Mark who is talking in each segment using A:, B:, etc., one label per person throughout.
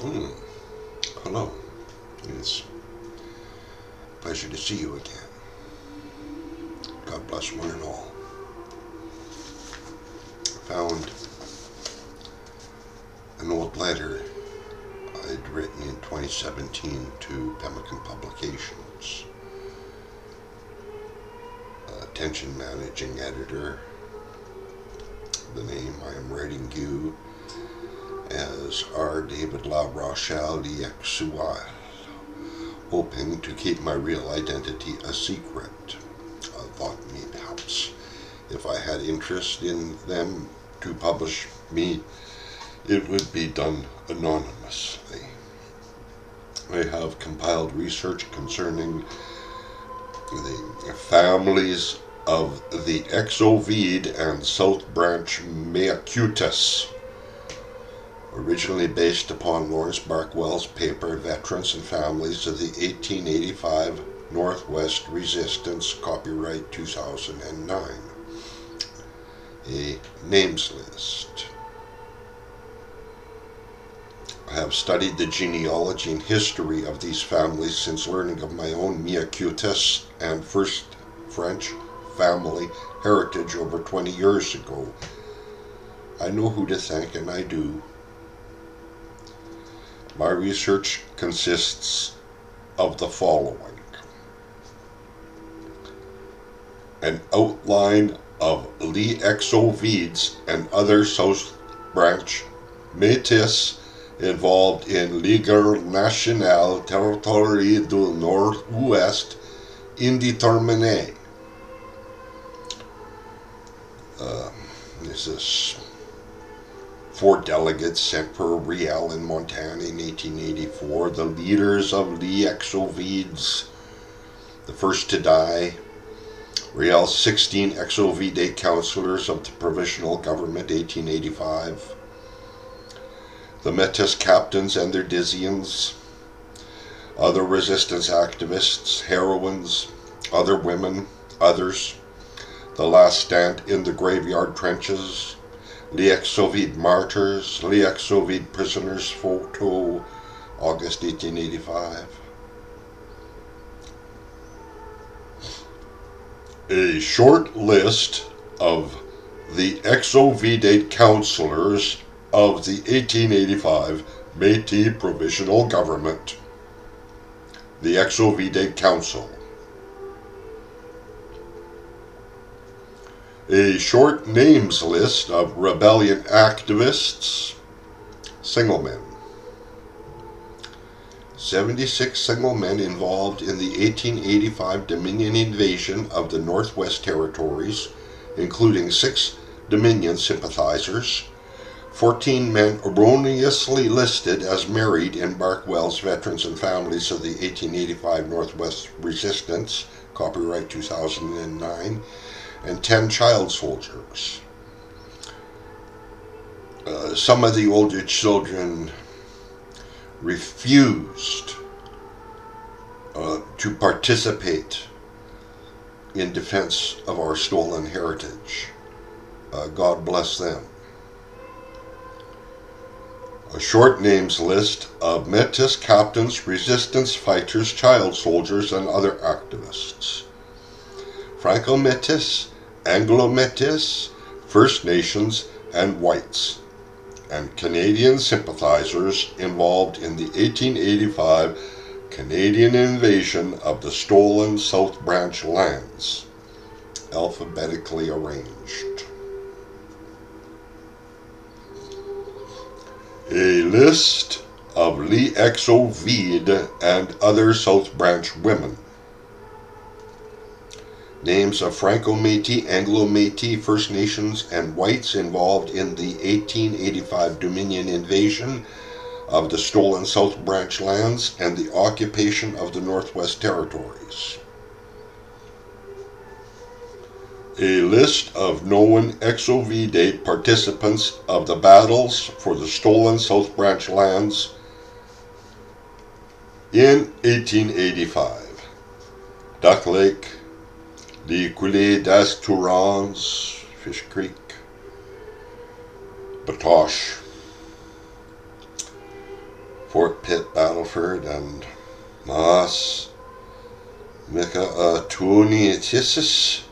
A: Hmm. Hello. It's a pleasure to see you again. God bless one and all. I found an old letter I'd written in 2017 to Pemmican Publications. Attention Managing Editor. The name I am writing you as R. David La Rochelle Li Exovedes, hoping to keep my real identity a secret. I thought perhaps if I had interest in them to publish me, it would be done anonymously. I have compiled research concerning the families of the Exovedes and South Branch Mezhekamakuikok, originally based upon Lawrence Barkwell's paper Veterans and Families of the 1885 Northwest Resistance, copyright 2009. A names list. I have studied the genealogy and history of these families since learning of my own Mezhekamakuikok and first French family heritage over 20 years ago. I know who to thank, and I do. My research consists of the following: an outline of Li Exovedes and other South Branch Metis involved in Ligue Nationale Territoire du Nord-Ouest Indéterminée. This is 4 delegates sent for Riel in Montana in 1884, the leaders of Li Exovedes, the first to die. Riel's 16 Exovede councillors of the provisional government, 1885. The Metis captains and their Dizians, other resistance activists, heroines, other women, others. The last stand in the graveyard trenches, Li Exovedes martyrs, Li Exovedes prisoners photo, August 1885. A short list of the Exovede councillors of the 1885 Métis Provisional Government. The Exovede Council. A short names list of rebellion activists, single men. 76 single men involved in the 1885 Dominion invasion of the Northwest Territories, including 6 Dominion sympathizers, 14 men erroneously listed as married in Barkwell's Veterans and Families of the 1885 Northwest Resistance, copyright 2009, and 10 child soldiers. Some of the older children refused to participate in defense of our stolen heritage. God bless them. A short names list of Metis captains, resistance fighters, child soldiers, and other activists. Franco-Metis, Anglo-Metis, First Nations, and whites, and Canadian sympathizers involved in the 1885 Canadian invasion of the stolen South Branch lands, alphabetically arranged. A list of Li Exovedes and other South Branch women. Names of Franco-Métis, Anglo-Métis, First Nations, and whites involved in the 1885 Dominion invasion of the stolen South Branch lands and the occupation of the Northwest Territories. A list of known Exovede participants of the battles for the stolen South Branch lands in 1885. Duck Lake, the Coulée des Tourons, Fish Creek, Batoche, Fort Pitt, Battleford, and Mas Mezhekamakuikok,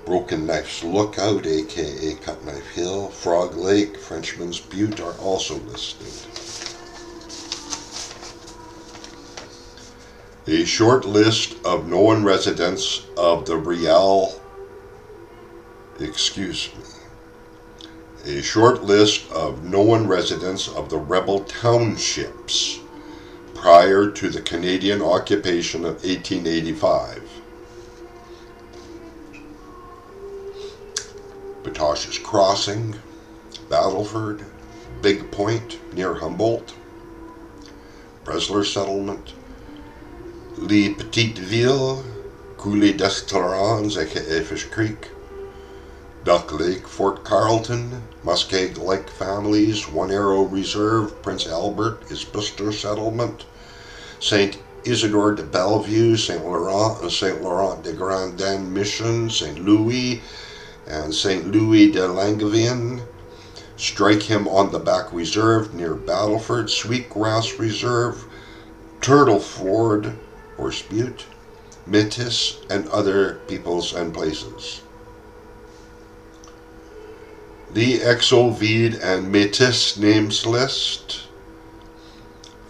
A: Broken Knife's Lookout, aka Cut Knife Hill, Frog Lake, Frenchman's Butte are also listed. A short list of known residents of the Riel, a short list of known residents of the rebel townships prior to the Canadian occupation of 1885. Batash's Crossing, Battleford, Big Point near Humboldt, Bresler Settlement, Les Petites Villes, Coulee d'Estorans, aka Fish Creek, Duck Lake, Fort Carlton, Muskeg Lake Families, One Arrow Reserve, Prince Albert, Isbister Settlement, St. Isidore de Bellevue, St. Laurent and St. Laurent de Grandin Mission, St. Louis, and St. Louis de Langevin, Strike Him on the Back Reserve near Battleford, Sweetgrass Reserve, Turtle Ford, Horse Butte, Metis, and other peoples and places. Li Exovedes and Metis names list.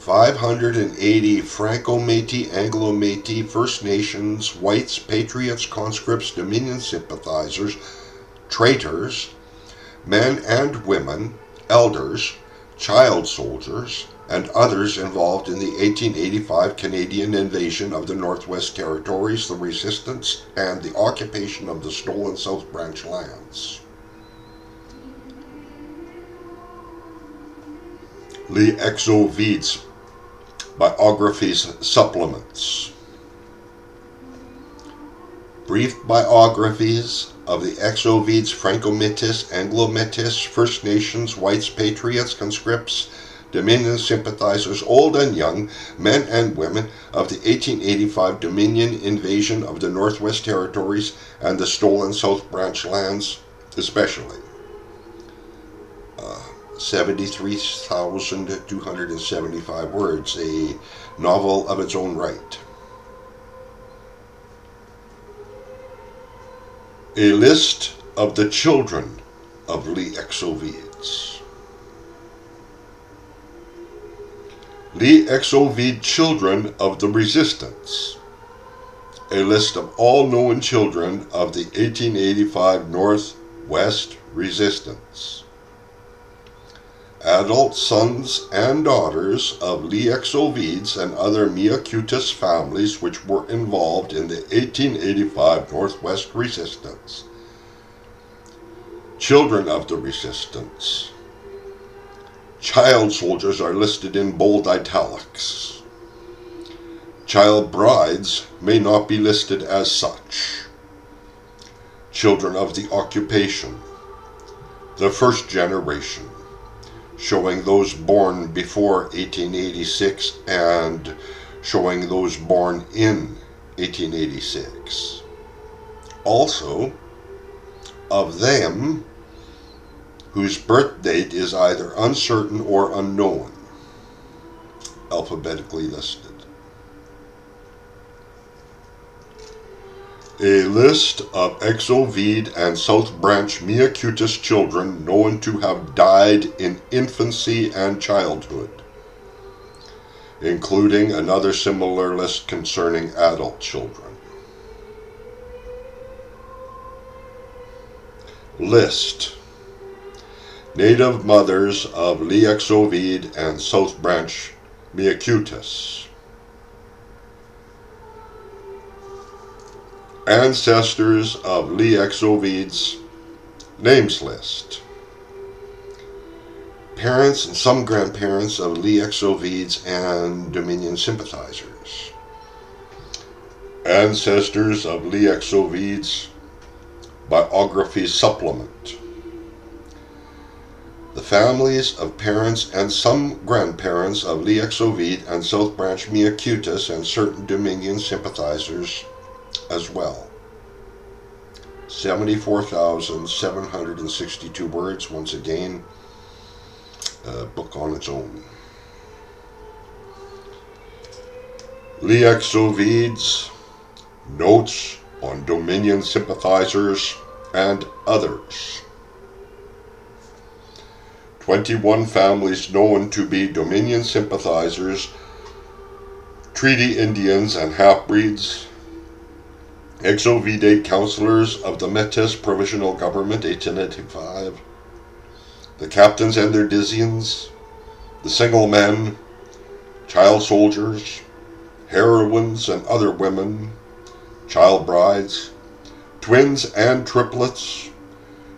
A: 580 Franco-Métis, Anglo-Métis, First Nations, Whites, Patriots, Conscripts, Dominion sympathizers, traitors, men and women, elders, child soldiers, and others involved in the 1885 Canadian invasion of the Northwest Territories, the resistance, and the occupation of the stolen South Branch lands. Li Exovedes Biographies Supplements. Brief biographies of the Exovedes, Franco-Métis, Anglo-Métis, First Nations, Whites, Patriots, Conscripts, Dominion sympathizers, old and young, men and women of the 1885 Dominion invasion of the Northwest Territories and the stolen South Branch lands, especially. 73,275 words, a novel of its own right. A list of the children of Li Exovedes. Li Exovedes Children of the Resistance. A list of all known children of the 1885 Northwest Resistance. Adult sons and daughters of Li Exovedes and other Miacutus families which were involved in the 1885 Northwest Resistance. Children of the Resistance. Child soldiers are listed in bold italics. Child brides may not be listed as such. Children of the occupation. The first generation, showing those born before 1886 and showing those born in 1886. Also, of them whose birth date is either uncertain or unknown, alphabetically listed. A list of Exovedes and South Branch Miacutus children known to have died in infancy and childhood, including another similar list concerning adult children. List. Native mothers of Li Exovedes and South Branch Miacutus. Ancestors of Li Exovedes, names list. Parents and some grandparents of Li Exovedes and Dominion sympathizers. Ancestors of Li Exovedes, biography supplement. The families of parents and some grandparents of Li Exovedes and South Branch Miacutus and certain Dominion sympathizers as well. 74,762 words, once again, a book on its own. Li Exovedes, Notes on Dominion Sympathizers and Others. 21 families known to be Dominion sympathizers, treaty Indians and half-breeds, Exovede counselors of the Metis Provisional Government 1885, the captains and their dizians, the single men, child soldiers, heroines and other women, child brides, twins and triplets,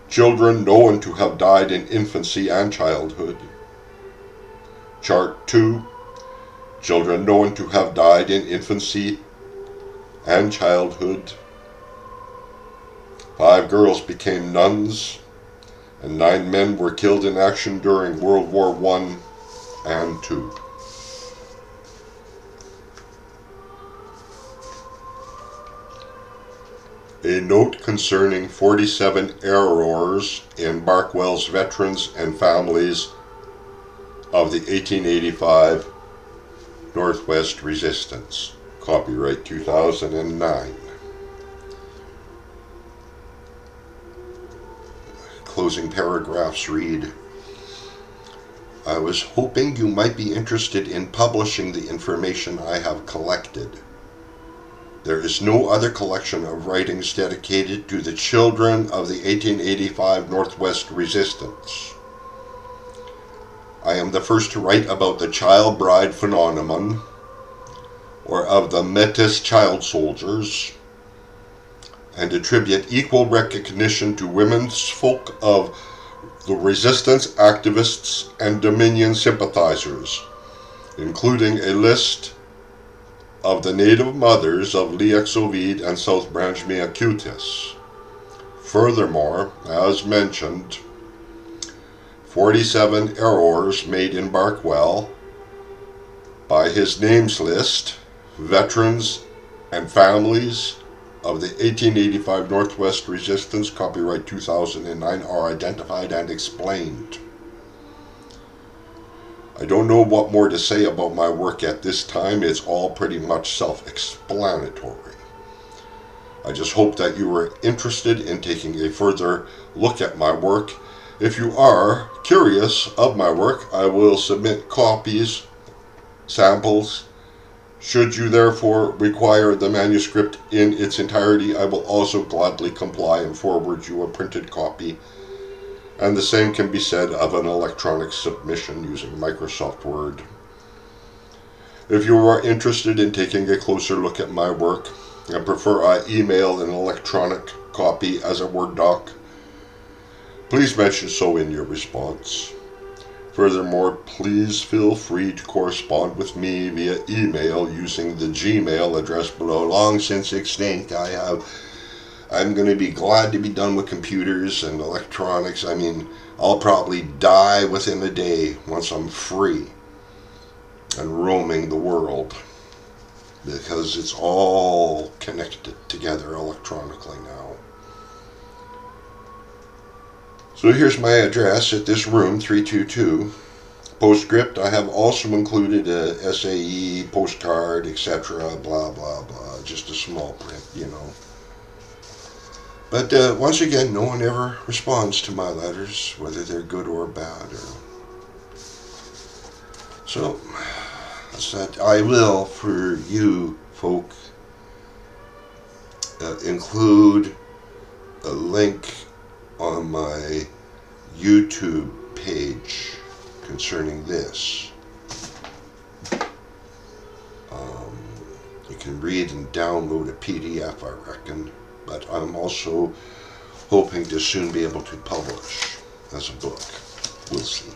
A: children known to have died in infancy and childhood. Chart 2. Children known to have died in infancy and childhood. 5 girls became nuns, and 9 men were killed in action during World War I and II. A note concerning 47 errors in Barkwell's veterans and families of the 1885 Northwest Resistance. Copyright 2009. Closing paragraphs read, I was hoping you might be interested in publishing the information I have collected. There is no other collection of writings dedicated to the children of the 1885 Northwest Resistance. I am the first to write about the child bride phenomenon, or of the Metis child soldiers, and attribute equal recognition to women's folk of the resistance activists and Dominion sympathizers, including a list of the native mothers of Li Exovedes and South Branch Meacutis. Furthermore, as mentioned, 47 errors made in Barkwell by his names list, veterans and families of the 1885 Northwest Resistance, copyright 2009, are identified and explained. I don't know what more to say about my work at this time. It's all pretty much self-explanatory. I just hope that you are interested in taking a further look at my work. If you are curious of my work, I will submit copies, samples. Should you therefore require the manuscript in its entirety, I will also gladly comply and forward you a printed copy. And the same can be said of an electronic submission using Microsoft Word. If you are interested in taking a closer look at my work and prefer I email an electronic copy as a Word doc, please mention so in your response. Furthermore, please feel free to correspond with me via email using the Gmail address below. Long since extinct, I'm going to be glad to be done with computers and electronics. I mean, I'll probably die within a day once I'm free and roaming the world, because it's all connected together electronically now. So here's my address at this room, 322. Postscript, I have also included a SAE, postcard, etc., blah, blah, blah. Just a small print, you know. But once again, no one ever responds to my letters, whether they're good or bad. So, that's that. I will, for you folk, include a link on my YouTube page concerning this. You can read and download a PDF, I reckon, but I'm also hoping to soon be able to publish as a book. We'll see.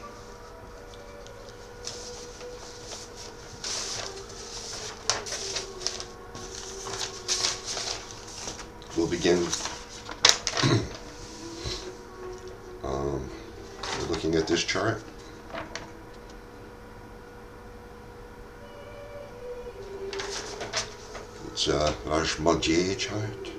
A: We'll begin looking at this chart. It's a Lagimodiere chart.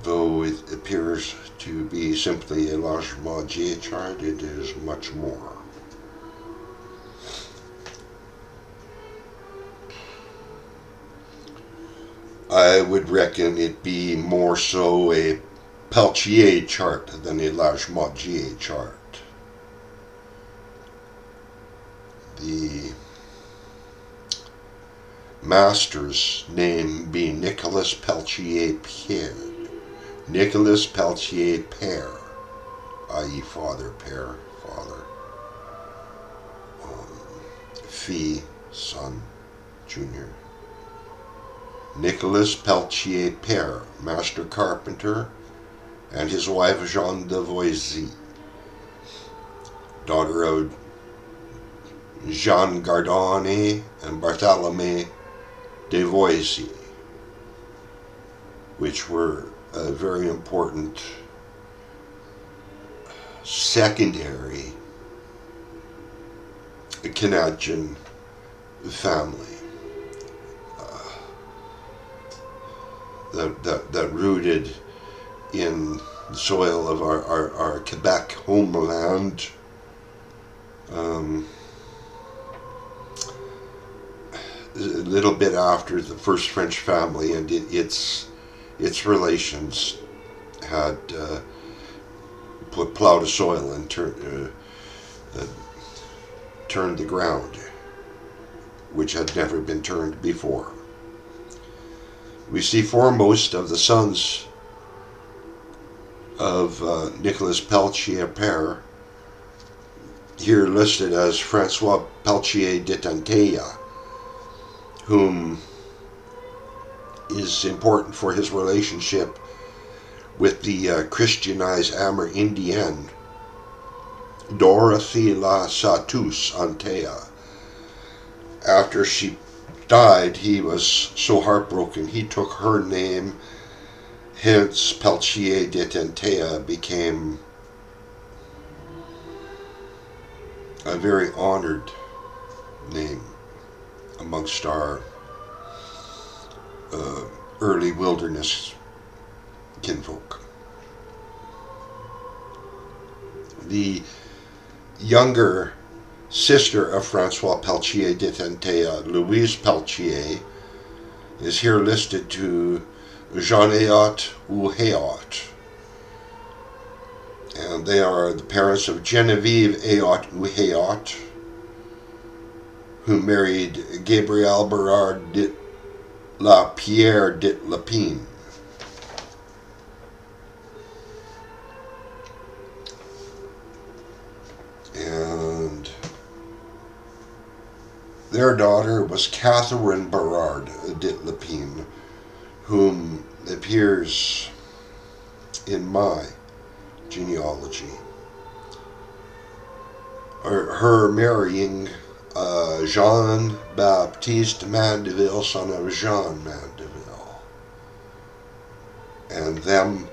A: though it appears to be simply a Lagimodiere chart, it is much more. I would reckon it be more so a Pelletier chart than a Lagimodiere chart. The master's name being Nicolas Pelletier Père. Nicolas Pelletier Père, i.e. father, père, father. Fils, son, junior. Nicolas Pelletier Père, master carpenter, and his wife Jeanne de Voisy, daughter of Jean Gardone and Bartholomew de Voisy, which were a very important secondary Canadian family that rooted in the soil of our Quebec homeland. A little bit after the first French family and its relations had plowed the soil and turned the ground, which had never been turned before. We see foremost of the sons of Nicolas Pelletier Père here listed as François Pelletier de Tantella, whom is important for his relationship with the Christianized Amerindienne Dorothy La Satus Antea. After she died, he was so heartbroken he took her name, hence Pelletier de Tantella became a very honored name amongst our early wilderness kinfolk. The younger sister of François Pelletier de Tantella, Louise Pelletier, is here listed to Jean Ayot ou Hayot. And they are the parents of Genevieve Ayot ou Hayot, who married Gabriel Berard de LaPierre de Lapine. And their daughter was Catherine Berard de Lapine, whom appears in my genealogy. Her marrying Jean-Baptiste Mandeville, son of Jean Mandeville, and them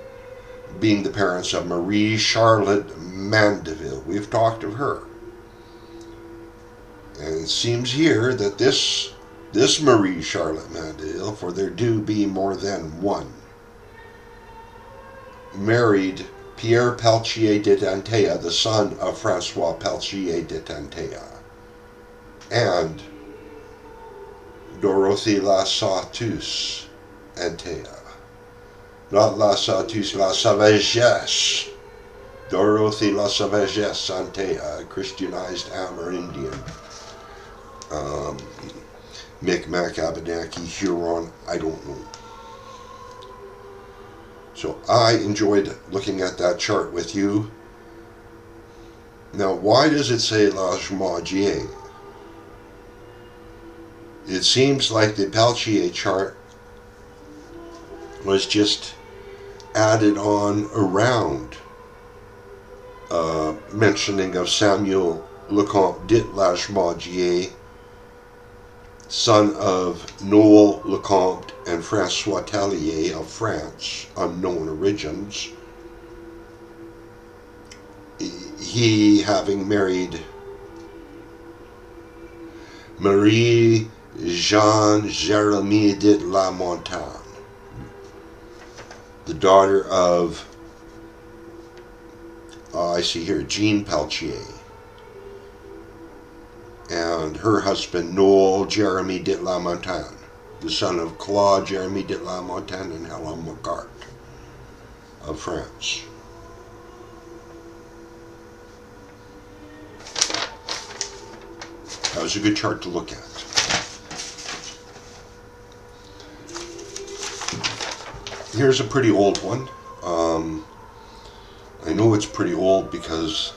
A: being the parents of Marie Charlotte Mandeville. We've talked of her. And it seems here that this Marie Charlotte Mandeville, for there do be more than one, married Pierre Pelletier de Tantella, the son of François Pelletier de Tantella, and Dorothy La Satus Antea. Not La Satus, La Sauvagesse. Dorothy La Sauvagesse Antea, a Christianized Amerindian. Micmac, Abenaki, Huron, I don't know. So I enjoyed looking at that chart with you. Now, why does it say Lagimodiere? It seems like the Pelletier chart was just added on around mentioning of Samuel Lecomte de Lagimodiere, son of Noel Lecomte and François Tellier of France, unknown origins. He having married Marie Jean Jérémie de la Montagne. the daughter of, I see here, Jean Pelletier, and her husband, Noel Jeremy de la Montagne, the son of Claude Jeremy de la Montagne and Helen Macart of France. That was a good chart to look at. Here's a pretty old one. I know it's pretty old because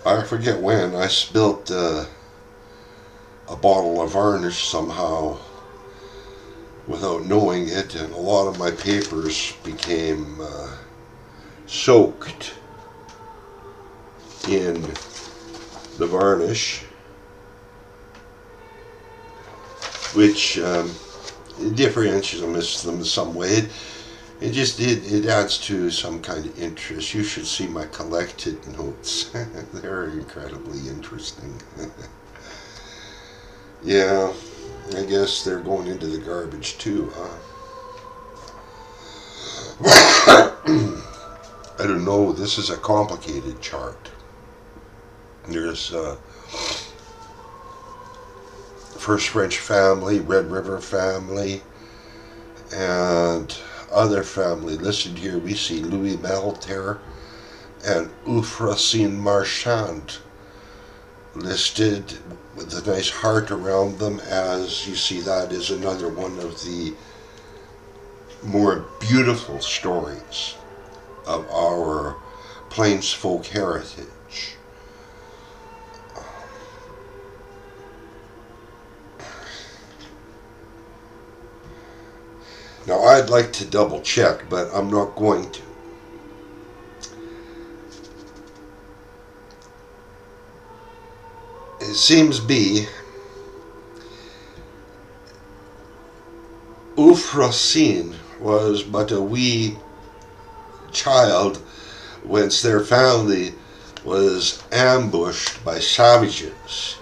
A: I forget when I spilt a bottle of varnish somehow without knowing it, and a lot of my papers became soaked in the varnish, which differentiates them in some way. It adds to some kind of interest. You should see my collected notes. They're incredibly interesting. Yeah, I guess they're going into the garbage too, huh? I don't know. This is a complicated chart. There's First French family, Red River family, and other family listed here. We see Louis Malaterre and Euphrosine Marchand listed with a nice heart around them, as you see that is another one of the more beautiful stories of our Plains folk heritage. Now, I'd like to double check, but I'm not going to. It seems be Euphrosine was but a wee child whence their family was ambushed by savages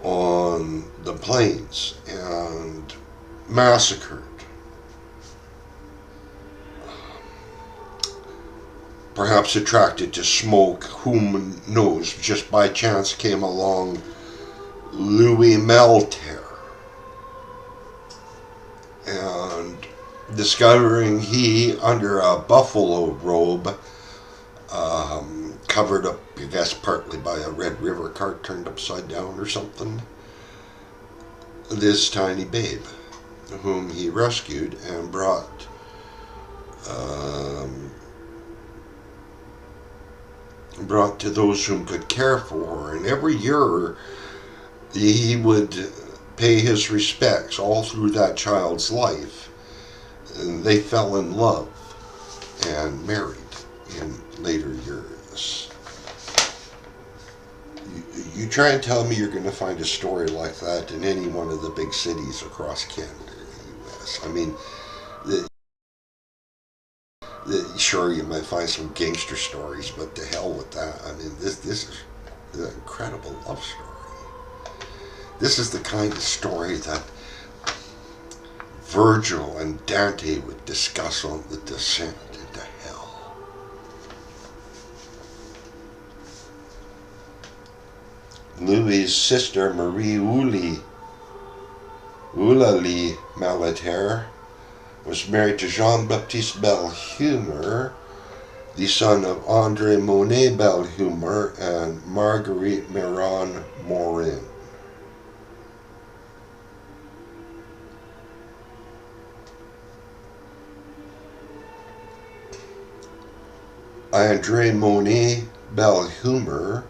A: on the plains and massacred. Perhaps attracted to smoke, whom knows, just by chance came along Louis Malaterre, and discovering he, under a buffalo robe, covered up, I guess, partly by a Red River cart turned upside down or something, this tiny babe, whom he rescued and brought to those whom could care for her. And every year he would pay his respects all through that child's life. And they fell in love and married in later years. You try and tell me you're going to find a story like that in any one of the big cities across Canada and the U.S. I mean, sure, you might find some gangster stories, but to hell with that. I mean, this is an incredible love story. This is the kind of story that Virgil and Dante would discuss on the descent into hell. Louis's sister, Marie Eulalie Malaterre, was married to Jean-Baptiste Belhumeur, the son of André Monet Belhumeur and Marguerite Miron Morin. André Monet Belhumeur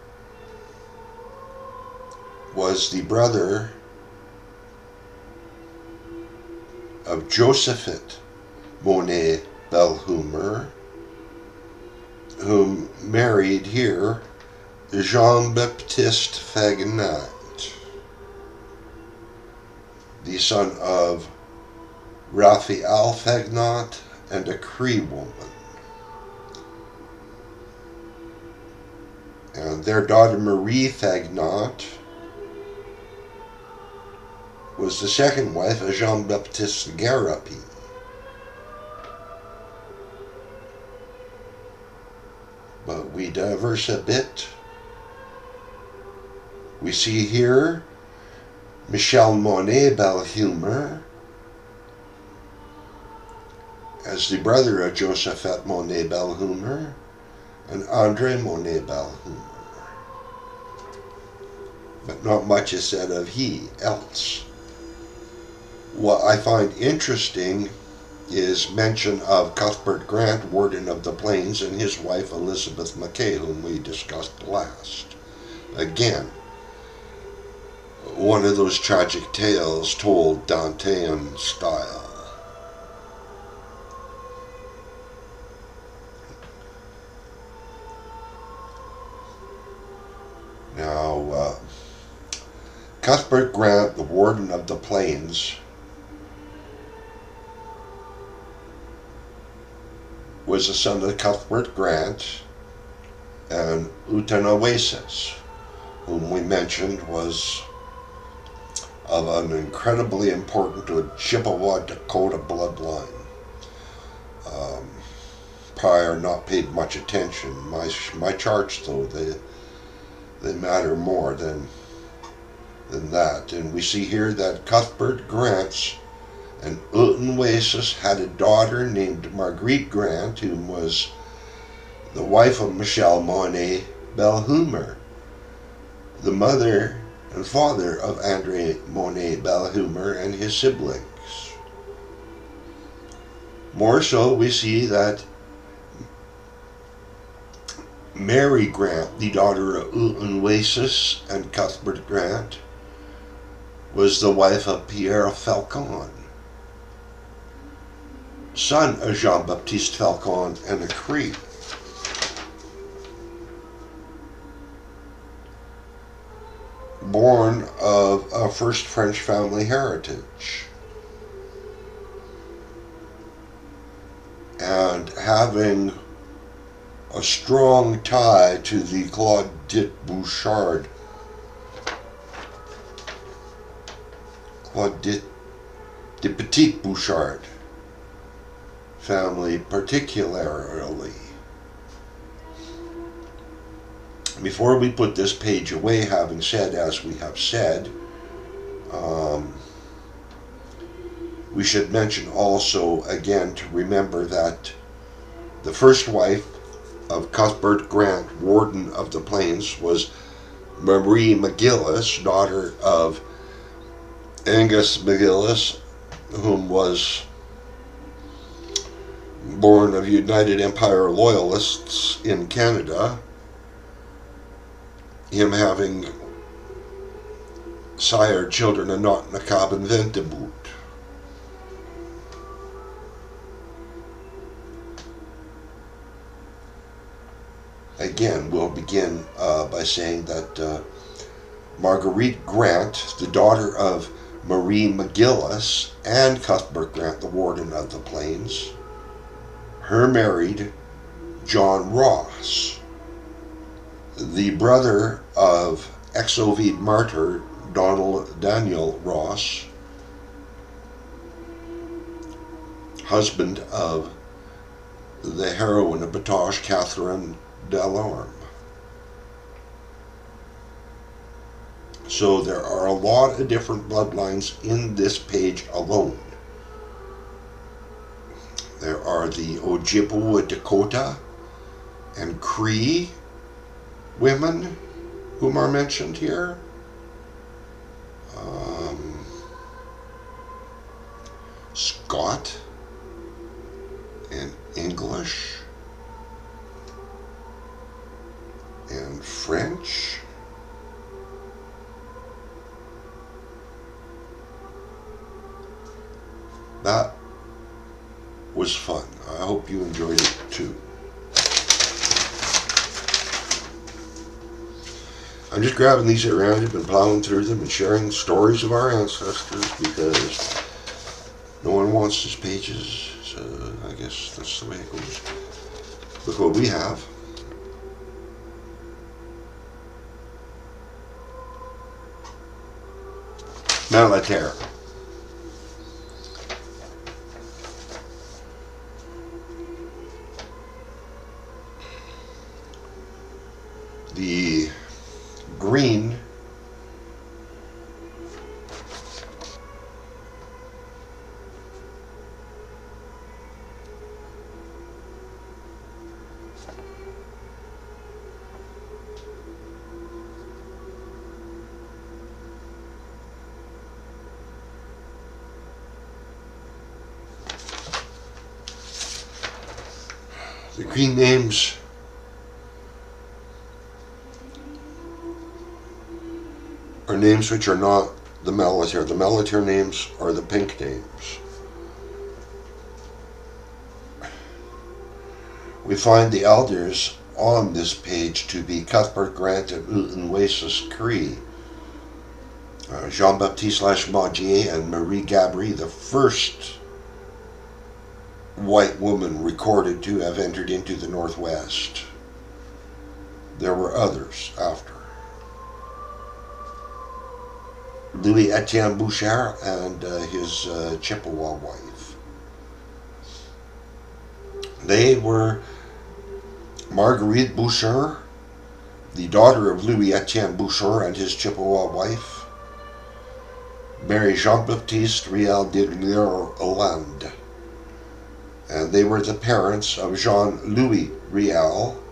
A: was the brother of Josephine Monet Belhumeur, who married here Jean-Baptiste Fagnat, the son of Raphael Fagnat and a Cree woman. And their daughter Marie Fagnat was the second wife of Jean-Baptiste Garapy. we diverse a bit, we see here Michel Monet Belhumeur as the brother of Josephat Monet Belhumeur and Andre Monet Belhumeur. But not much is said of he else. What I find interesting is mention of Cuthbert Grant, Warden of the Plains, and his wife Elizabeth Mackay, whom we discussed last. Again, one of those tragic tales told Dantean style. Now, Cuthbert Grant, the Warden of the Plains, was the son of Cuthbert Grant and Utinawasis, whom we mentioned was of an incredibly important Chippewa Dakota bloodline. Prior not paid much attention. My charts, though, they matter more than that. And we see here that Cuthbert Grant and Utinawasis had a daughter named Marguerite Grant, who was the wife of Michel Monet Belhumeur, the mother and father of Andre Monet Belhumeur and his siblings. More so, we see that Mary Grant, the daughter of Utinawasis and Cuthbert Grant, was the wife of Pierre Falcon, son of Jean-Baptiste Falcon and a Cree. Born of a first French family heritage, and having a strong tie to the Claudette Bouchard, Claudette de Petit Bouchard family particularly. Before we put this page away, having said as we have said, we should mention also again to remember that the first wife of Cuthbert Grant, Warden of the Plains, was Marie McGillis, daughter of Angus McGillis, whom was born of United Empire Loyalists in Canada, him having sired children and not Nakab and Venteboot. Again, we'll begin by saying that Marguerite Grant, the daughter of Marie McGillis and Cuthbert Grant, the Warden of the Plains, her married John Ross, the brother of Exovede martyr Daniel Ross, husband of the heroine of Batoche, Catherine Delorme. So there are a lot of different bloodlines in this page alone. There are the Ojibwa, Dakota, and Cree women whom are mentioned here. Scott and English and French. That was fun. I hope you enjoyed it too. I'm just grabbing these at random and plowing through them and sharing stories of our ancestors because no one wants these pages, so I guess that's the way it goes. Look what we have. Malaterre. The green names are names which are not the Malaterre. The Malaterre names are the pink names. We find the elders on this page to be Cuthbert Grant and Utinawasis Cree, Jean-Baptiste Lagimodiere and Marie Gabry, the first white woman recorded to have entered into the Northwest. There were others after. Louis Etienne Bouchard and his Chippewa wife. They were Marguerite Bouchard, the daughter of Louis Etienne Bouchard and his Chippewa wife, Mary Jean-Baptiste Riel de Hollande, and they were the parents of Jean-Louis Riel,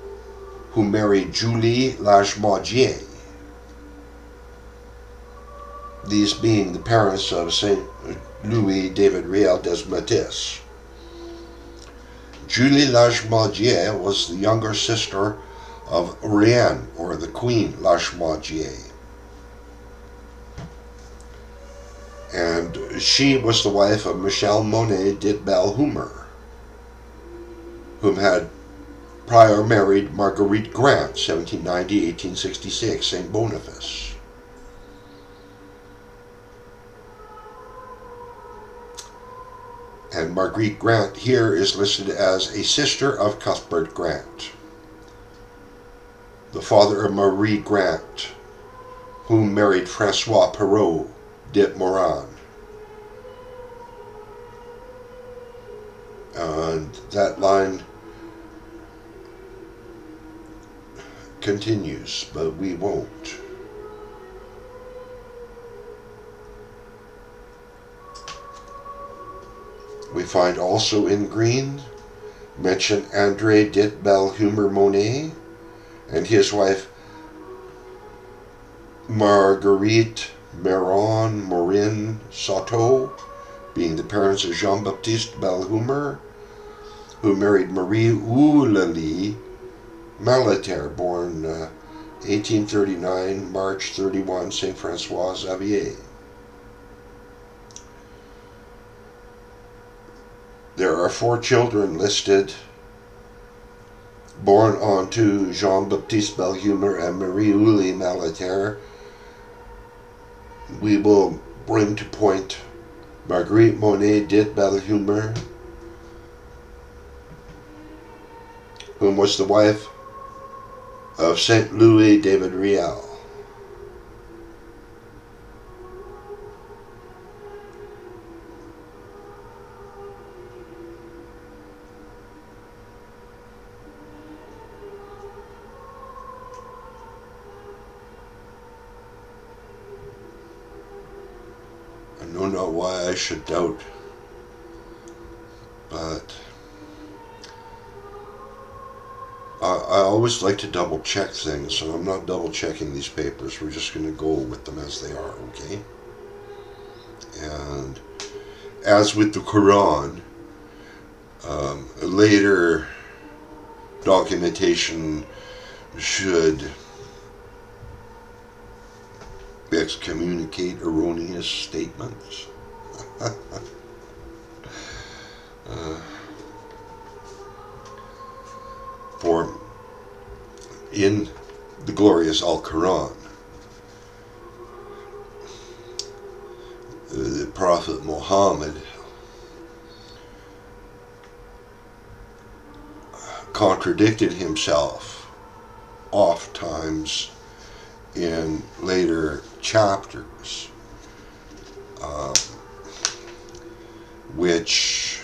A: who married Julie Lagimodiere, these being the parents of Saint Louis David Riel des Metis. Julie Lagimodiere was the younger sister of Riel, or the Queen Lagimodiere, and she was the wife of Michel Monet de Belhumeur, whom had prior married Marguerite Grant, 1790-1866, St. Boniface. And Marguerite Grant here is listed as a sister of Cuthbert Grant, the father of Marie Grant, who married Francois Perrault de Moran. And that line continues, but we won't. We find also in green mention André de Belhumeur Monet and his wife Marguerite Maron Morin Sauteau, being the parents of Jean-Baptiste Belhumeur, who married Marie Eulalie Malaterre, born 1839, March 31, Saint Francois Xavier. There are 4 children listed, born onto Jean-Baptiste Belhumeur and Marie Eulalie Malaterre. We will bring to point Marguerite Monet de Belhumeur, whom was the wife of Saint Louis David Riel. I know not why I should doubt, but I always like to double check things, so I'm not double checking these papers. We're just going to go with them as they are, okay? And as with the Quran, later documentation should excommunicate erroneous statements. For in the glorious Al-Quran, the Prophet Muhammad contradicted himself oft times in later chapters, which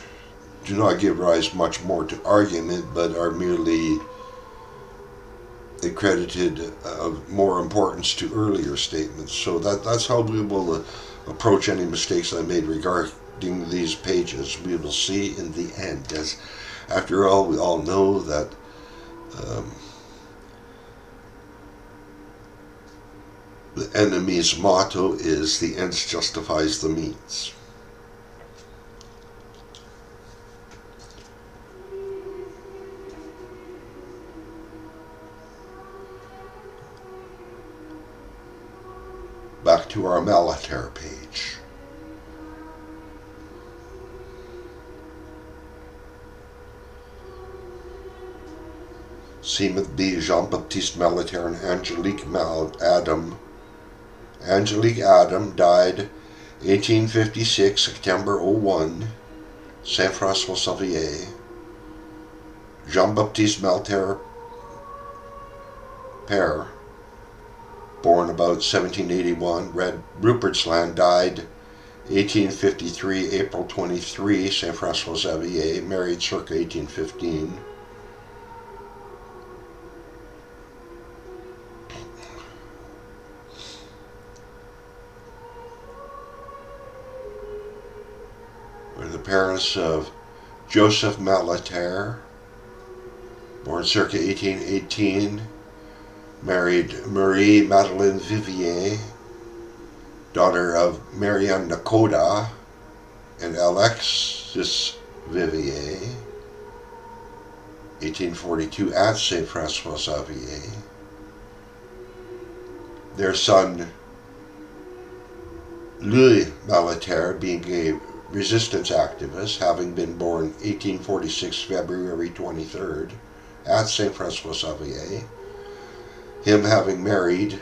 A: do not give rise much more to argument, but are merely accredited of more importance to earlier statements. So that's how we will approach any mistakes I made regarding these pages. We will see in the end, as after all, we all know that the enemy's motto is the ends justifies the means. to our Malaterre page. Seemeth be Jean-Baptiste Malaterre and Angelique Adam. Angelique Adam died 1856, September 01, Saint-François-Xavier. Jean-Baptiste Malaterre Père, born about 1781, Rupert's Land, died 1853, April 23, Saint-François-Xavier, married circa 1815. Were the parents of Joseph Malaterre, born circa 1818, married Marie Madeleine Vivier, daughter of Marianne Nakoda and Alexis Vivier, 1842 at Saint-François-Xavier. Their son, Li Malaterre, being a resistance activist, having been born 1846 February 23rd at Saint-François-Xavier, him having married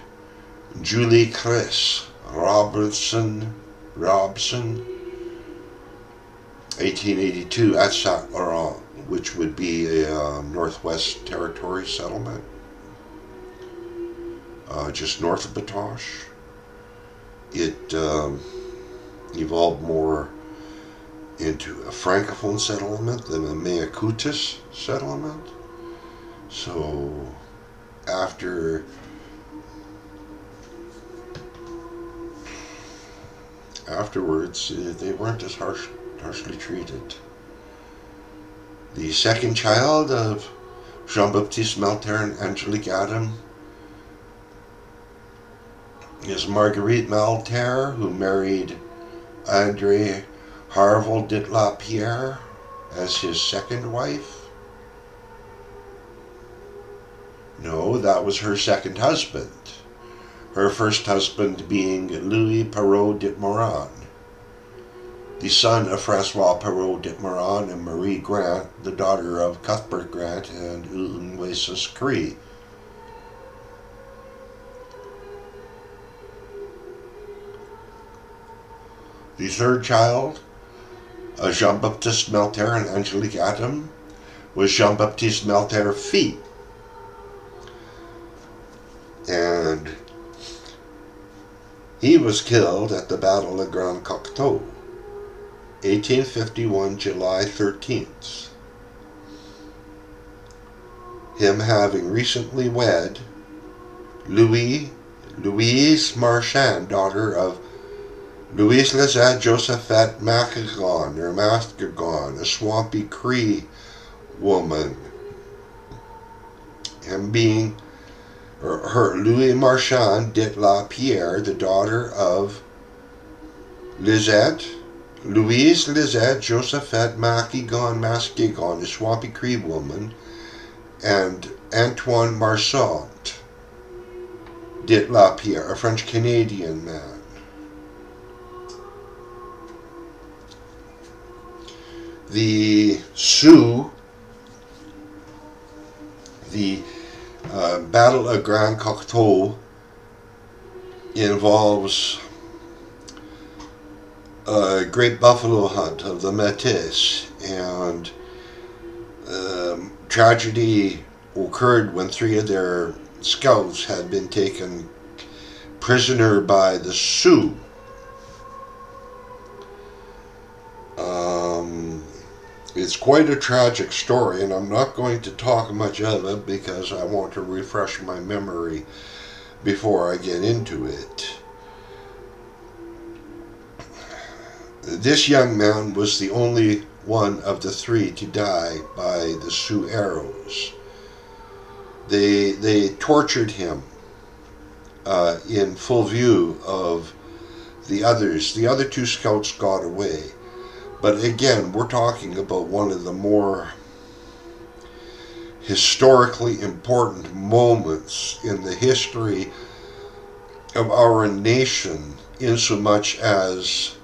A: Julie Chris Robson, 1882 at Saint Laurent, which would be a Northwest Territory settlement, just north of Batoche. It evolved more into a Francophone settlement than a Mayakutis settlement. So afterwards, they weren't as harshly treated. The second child of Jean-Baptiste Malaterre and Angelique Adam is Marguerite Malaterre, who married André Harvel de LaPierre as his second wife. No, that was her second husband. Her first husband being Louis Perrault de Moran, the son of Francois Perrault de Moran and Marie Grant, the daughter of Cuthbert Grant and Utinawasis Cree. The third child of Jean-Baptiste Malaterre and Angelique Adam was Jean-Baptiste Malaterre Fils. And he was killed at the Battle of Grand Cocteau, 1851, July 13th. Him having recently wed Louise Marchand, daughter of Louise Lizette Josephette Macagon, or Macagon, a swampy Cree woman. Him being her Louis Marchand de LaPierre, the daughter of Louise Lizette Josephette Macagon, a swampy Cree woman, and Antoine Marchand de LaPierre, a French-Canadian man. The Sioux, the Battle of Grand Cocteau involves a great buffalo hunt of the Metis, and tragedy occurred when 3 of their scouts had been taken prisoner by the Sioux. It's quite a tragic story, and I'm not going to talk much of it because I want to refresh my memory before I get into it. This young man was the only one of the 3 to die by the Sioux arrows. They tortured him in full view of the others. The other 2 scouts got away. But again, we're talking about one of the more historically important moments in the history of our nation, insomuch as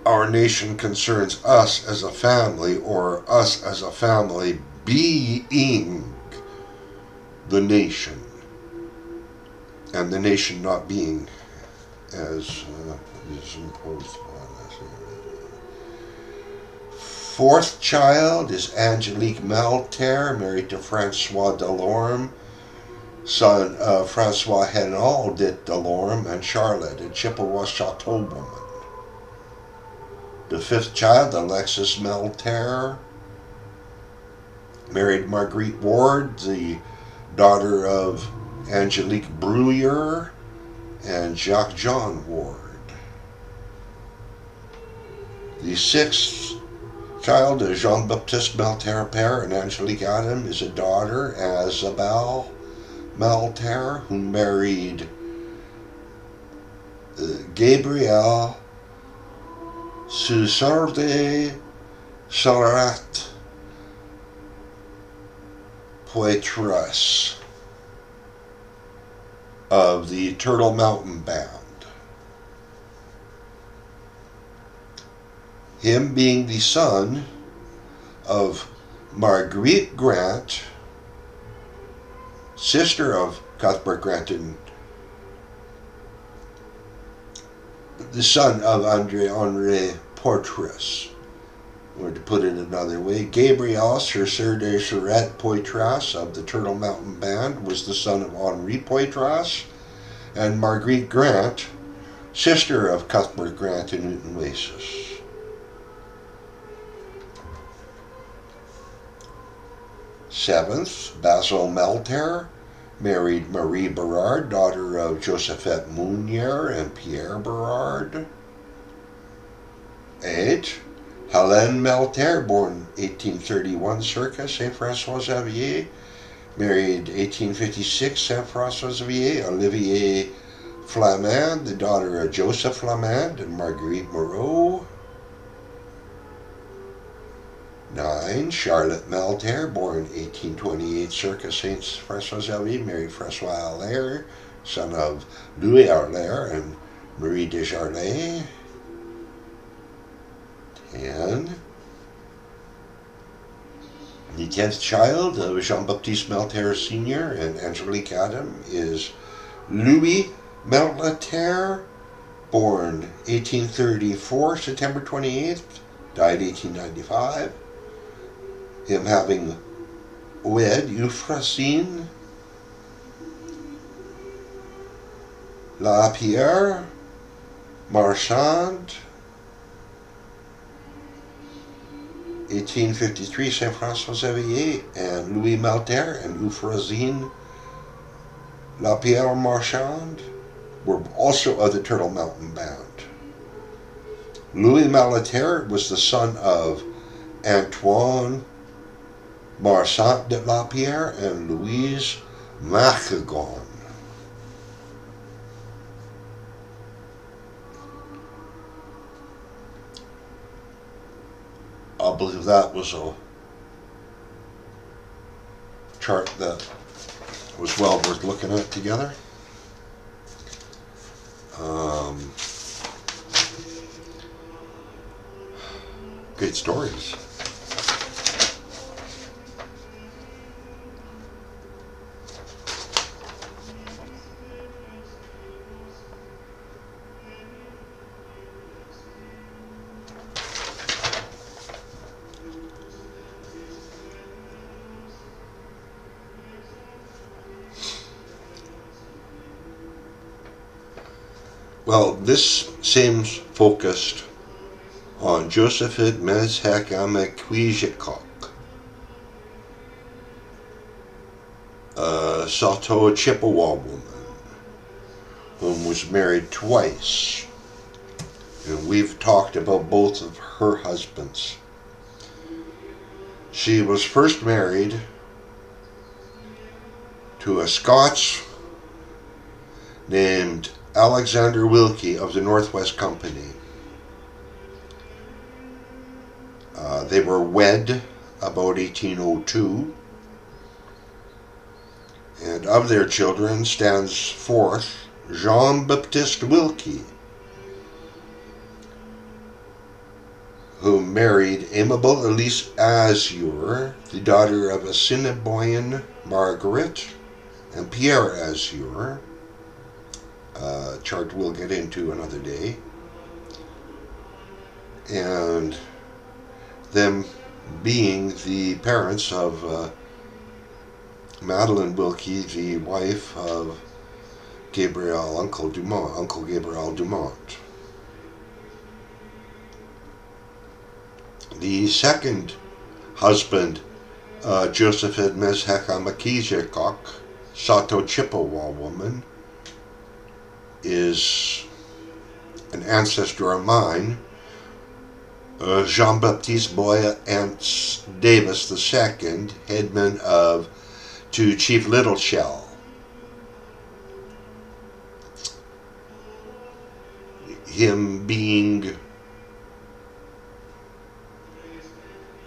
A: our nation concerns us as a family, or us as a family being the nation, and the nation not being as is imposed upon us. Fourth child is Angelique Malaterre, married to Francois Delorme, son of Francois Henal de Delorme and Charlotte, a Chippewa chateau woman. The fifth child, Alexis Malaterre, married Marguerite Ward, the daughter of Angelique Bruyere and Jacques John Ward. The sixth child is Jean-Baptiste Malaterre and Angelique Adam, is a daughter, Isabelle Malaterre, who married Gabriel Suzarde Salarat Poitras of the Turtle Mountain Band. Him being the son of Marguerite Grant, sister of Cuthbert Grant, and the son of Henri Poitras. Or to put it another way, Gabriel Sir de Charette Poitras of the Turtle Mountain Band was the son of Henri Poitras, and Marguerite Grant, sister of Cuthbert Grant and Utinawasis. Seventh, Basil Malaterre, married Marie Berard, daughter of Josephette Mounier and Pierre Berard. 8. Helene Malaterre, born 1831, circa Saint-François-Xavier, married 1856, Saint-François-Xavier, Olivier Flamand, the daughter of Joseph Flamand and Marguerite Moreau. 9. Charlotte Malaterre, born 1828, circa Saint-François-Xavier, married François Allaire, son of Louis Allaire and Marie Desjardins. 10. The 10th child of Jean-Baptiste Malaterre Sr. and Angelique Adam is Louis Malaterre, born 1834, September 28th, died 1895. Him having wed Euphrosine LaPierre Marchand, 1853, Saint-François-Xavier, and Louis Malaterre and Euphrosine LaPierre Marchand were also of the Turtle Mountain Band. Louis Malaterre was the son of Antoine Marchand de LaPierre and Louise Macagon. I believe that was a chart that was well worth looking at together. Great stories. Well, this seems focused on Josephine Mezhekamakuikok, a Saulteaux Chippewa woman, whom was married twice. And we've talked about both of her husbands. She was first married to a Scotch named Alexander Wilkie of the Northwest Company. They were wed about 1802, And of their children stands forth Jean-Baptiste Wilkie, who married Aimable Elise Azure, the daughter of Assiniboine Margaret and Pierre Azure, a chart we'll get into another day, and them being the parents of Madeleine Wilkie, the wife of Uncle Gabriel Dumont. The second husband, Josephine Mezhekamakuikok, Sato Chippewa woman, is an ancestor of mine, Jean-Baptiste Boyant Davis II, headman to Chief Little Shell. Him being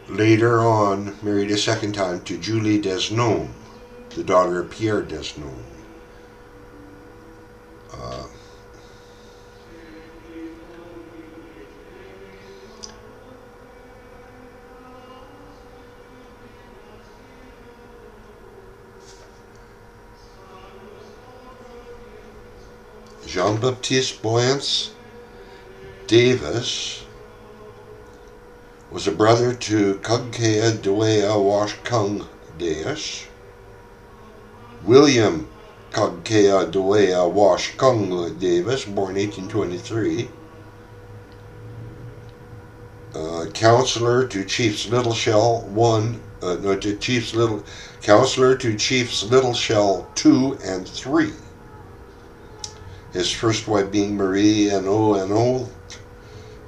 A: later on married a second time to Julie Desnomes, the daughter of Pierre Desnomes. Jean-Baptiste Boyant Davis was a brother to Kugkea Dwea Washkung Deus, William Kugkea Dwea Washkung Davis, born 1823, counselor to Chiefs Little Shell counselor to Chiefs Little Shell 2 and 3. His first wife being Marie N.O.,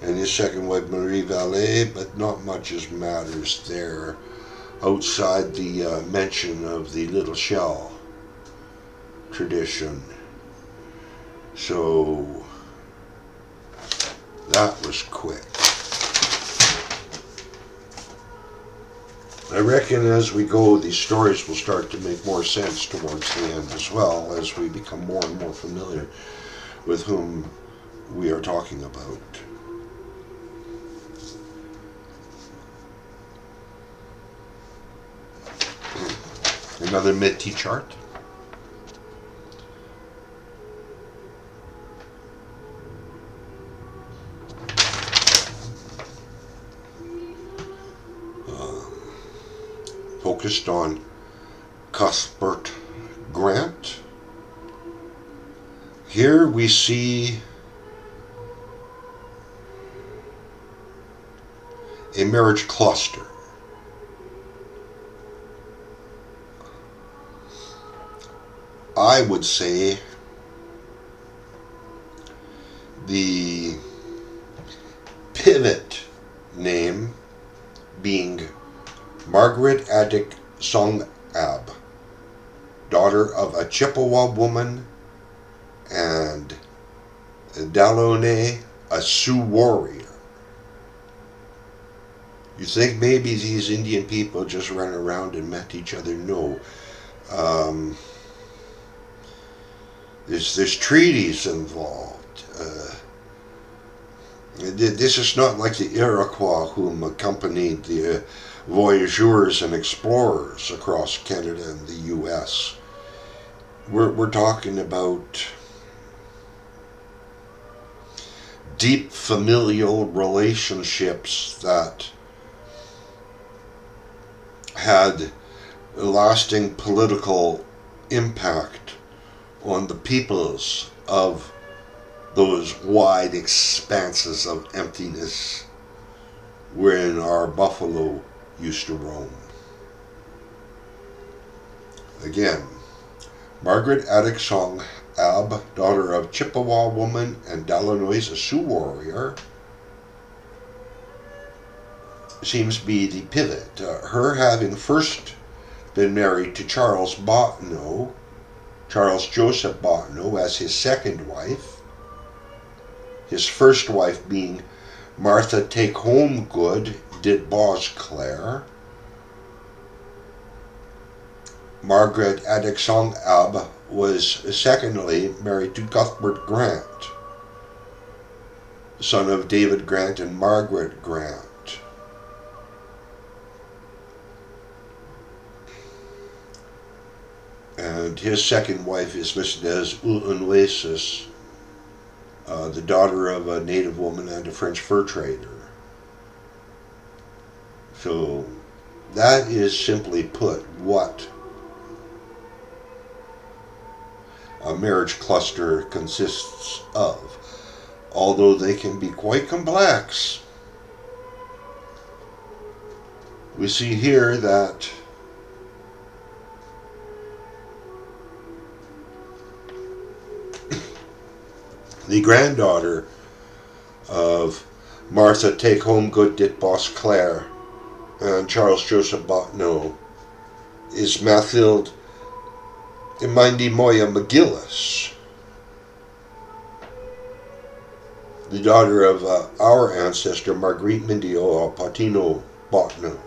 A: and his second wife Marie Vallée, but not much as matters there outside the mention of the Little Shell tradition. So that was quick. I reckon as we go, these stories will start to make more sense towards the end as well, as we become more and more familiar with whom we are talking about. Another Metis chart. Focused on Cuthbert Grant. Here we see a marriage cluster. I would say the pivot name being Margaret Ahdik Song-Ab, daughter of a Chippewa woman, and Delonais, a Sioux warrior. You think maybe these Indian people just ran around and met each other? No. There's treaties involved. This is not like the Iroquois whom accompanied the voyageurs and explorers across Canada and the U.S. We're talking about deep familial relationships that had a lasting political impact on the peoples of those wide expanses of emptiness wherein our buffalo used to roam. Again, Margaret Ahdik Song-Ab, daughter of Chippewa woman and Delonais, a Sioux warrior, seems to be the pivot. Her having first been married to Charles Joseph Bottineau as his second wife, his first wife being Martha Take-Home-Good de Beauclair, Margaret Ahdik was secondly married to Cuthbert Grant, son of David Grant and Margaret Grant. And his second wife is listed as Utinawasis, the daughter of a native woman and a French fur trader. So that is simply put what a marriage cluster consists of, although they can be quite complex. We see here that the granddaughter of Martha Take Home Good Dit Boss Claire and Charles Joseph Bottineau is Mathilde Imindi Moya McGillis, the daughter of our ancestor Marguerite Mindioa Patino Bottineau,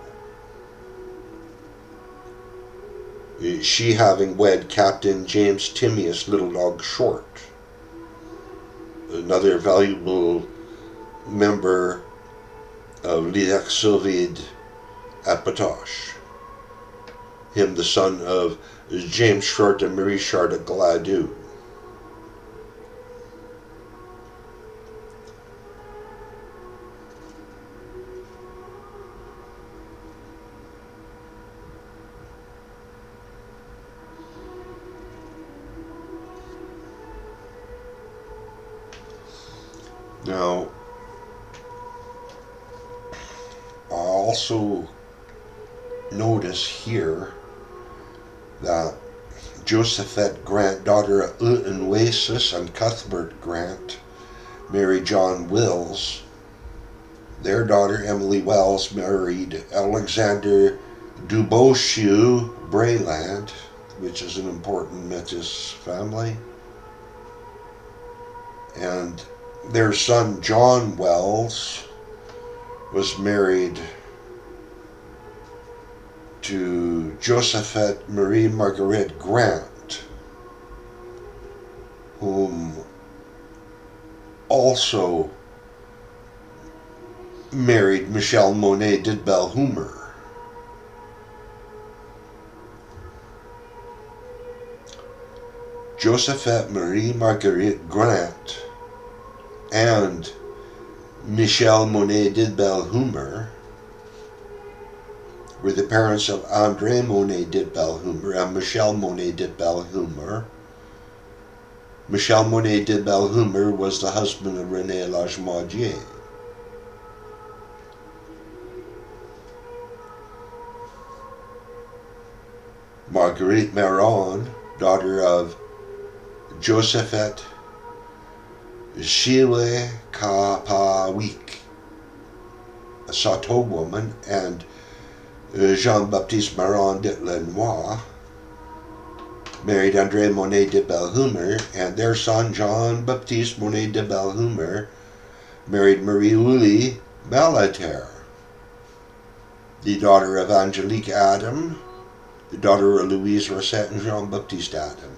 A: she having wed Captain James Timius Little Dog Short, another valuable member of Li Exovedes at Batoche, him the son of James Short and Marie Short of Gladue. Now, I also notice here that Josephette Grant, daughter of Utinawasis and Cuthbert Grant, married John Wills. Their daughter Emily Wells married Alexander Duboisieux Brayland, which is an important Metis family. And their son John Wells was married to Josephette Marie Marguerite Grant, whom also married Michel Monet de Belhumeur. Josephette Marie Marguerite Grant and Michel Monet de Belhumeur were the parents of André Monet de Belhumeur and Michel Monet de Belhumeur. Michel Monet de Belhumeur was the husband of René Lagimodiere. Marguerite Marron, daughter of Josephette Mezhekamakuikok, a Sato woman, and Jean-Baptiste Marron de Lenoir, married André Monet de Belhumeur, and their son Jean-Baptiste Monet de Belhumeur married Marie-Louise Malaterre, the daughter of Angelique Adam, the daughter of Louise Rosette and Jean-Baptiste Adam.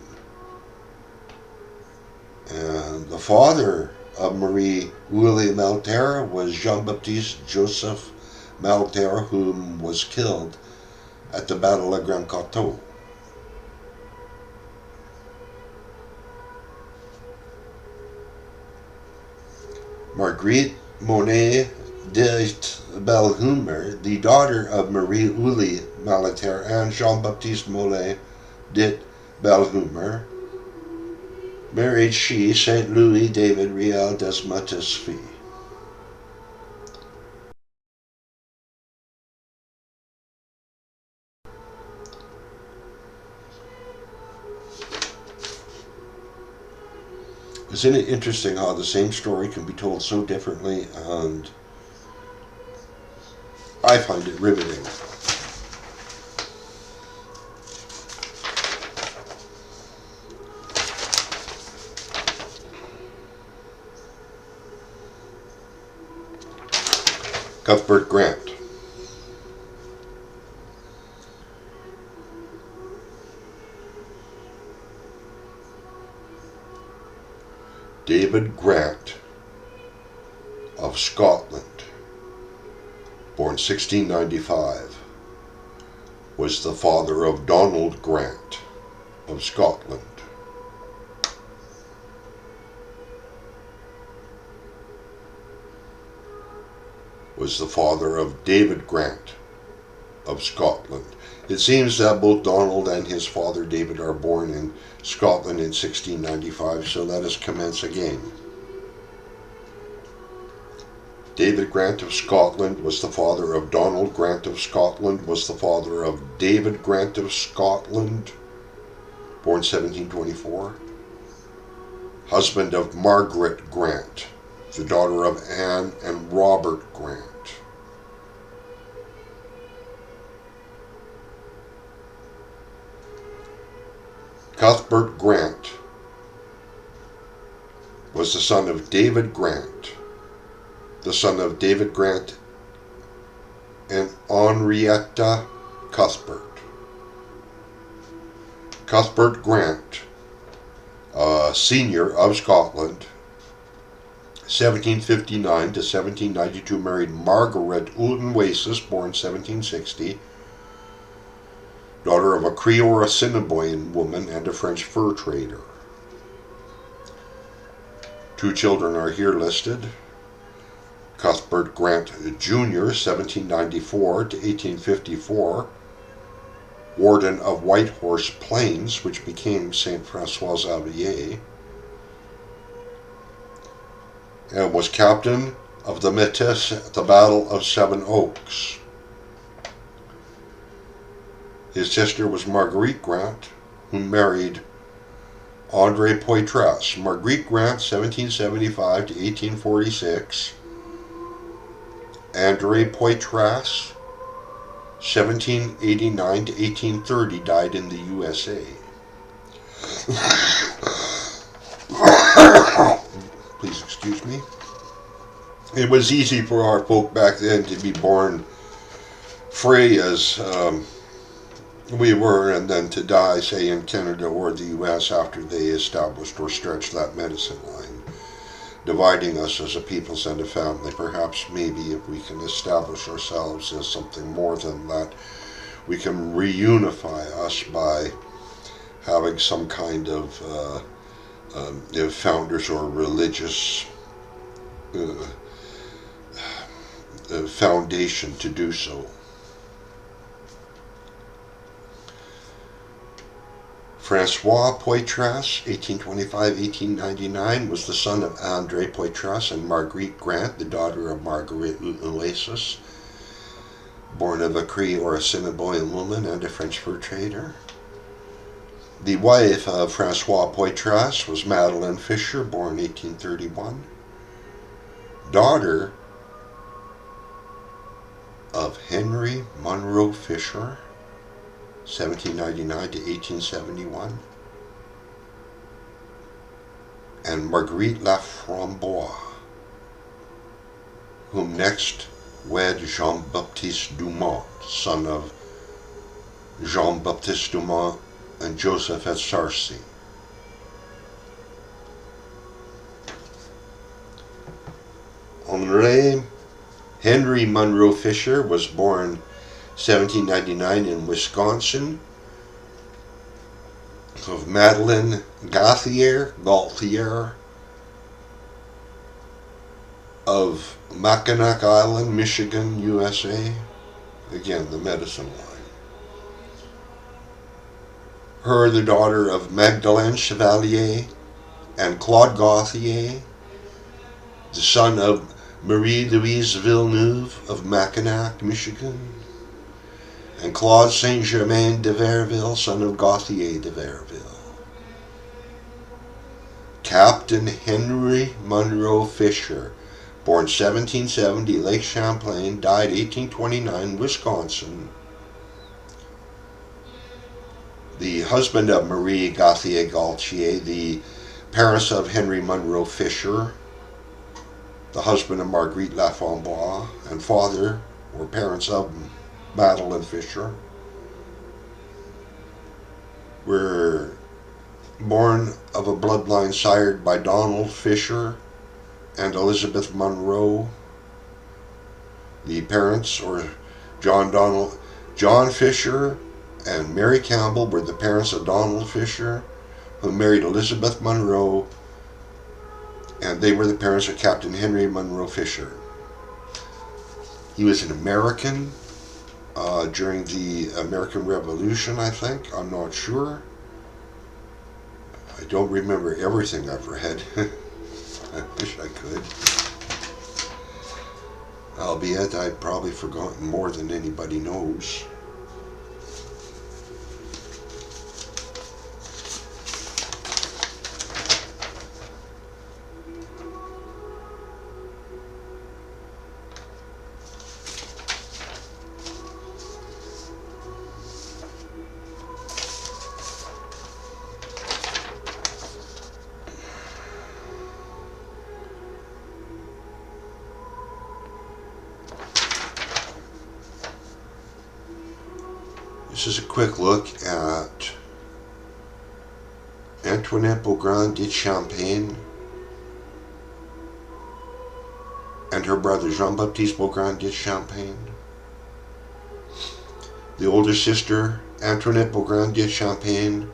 A: And the father of Marie-Louise Malaterre was Jean-Baptiste Joseph Malaterre, whom was killed at the Battle of Grand Coteau. Marguerite Monet de Belhumeur, the daughter of Marie-Louise Malaterre and Jean-Baptiste Monet de Belhumeur, married she Saint Louis David Riel des Metis fille. Isn't it interesting how the same story can be told so differently, and I find it riveting. Cuthbert Grant. David Grant of Scotland, born 1695, was the father of Donald Grant of Scotland. Was the father of David Grant of Scotland. It seems that both Donald and his father David are born in Scotland in 1695, so let us commence again. David Grant of Scotland was the father of Donald Grant of Scotland, was the father of David Grant of Scotland, born 1724, husband of Margaret Grant, the daughter of Anne and Robert Grant. Cuthbert Grant was the son of David Grant, the son of David Grant and Henrietta Cuthbert. Cuthbert Grant, senior of Scotland, 1759 to 1792, married Margaret Utinawasis, born 1760, daughter of a Creole Assiniboine woman and a French fur trader. 2 children are here listed. Cuthbert Grant Jr., 1794 to 1854, Warden of Whitehorse Plains, which became St. Francois Xavier, and was captain of the Metis at the Battle of Seven Oaks. His sister was Marguerite Grant, who married André Poitras. Marguerite Grant, 1775 to 1846. André Poitras, 1789 to 1830, died in the USA. Please excuse me. It was easy for our folk back then to be born free as we were, and then to die, say, in Canada or the US after they established or stretched that medicine line, dividing us as a peoples and a family. Perhaps maybe if we can establish ourselves as something more than that, we can reunify us by having some kind of founders or religious foundation to do so. Francois Poitras, 1825-1899, was the son of André Poitras and Marguerite Grant, the daughter of Margaret Utinawasis, born of a Cree or Assiniboine woman and a French fur trader. The wife of Francois Poitras was Madeleine Fisher, born 1831, daughter of Henry Munro Fisher, 1799 to 1871, and Marguerite Laframboise, whom next wed Jean-Baptiste Dumont, son of Jean-Baptiste Dumont and Joseph at Sarcy. Henry Munro Fisher was born 1799 in Wisconsin, of Madeleine Gauthier of Mackinac Island, Michigan, USA. Again, the medicine line. Her, the daughter of Magdalene Chevalier and Claude Gauthier, the son of Marie-Louise Villeneuve of Mackinac, Michigan, and Claude Saint-Germain de Verville, son of Gauthier de Verville. Captain Henry Munro Fisher, born 1770, Lake Champlain, died 1829, Wisconsin. The husband of Marie Gauthier Gaultier, the parents of Henry Munro Fisher, the husband of Marguerite Laframboise, and father or parents of Madeleine Fisher, were born of a bloodline sired by Donald Fisher and Elizabeth Munro. The parents, or John Fisher and Mary Campbell, were the parents of Donald Fisher, who married Elizabeth Munro, and they were the parents of Captain Henry Munro Fisher. He was an American during the American Revolution, I think. I'm not sure. I don't remember everything I've read. I wish I could. Albeit I've probably forgotten more than anybody knows. This is a quick look at Antoinette Beaugrand de Champagne and her brother Jean-Baptiste Beaugrand de Champagne. The older sister, Antoinette Beaugrand de Champagne,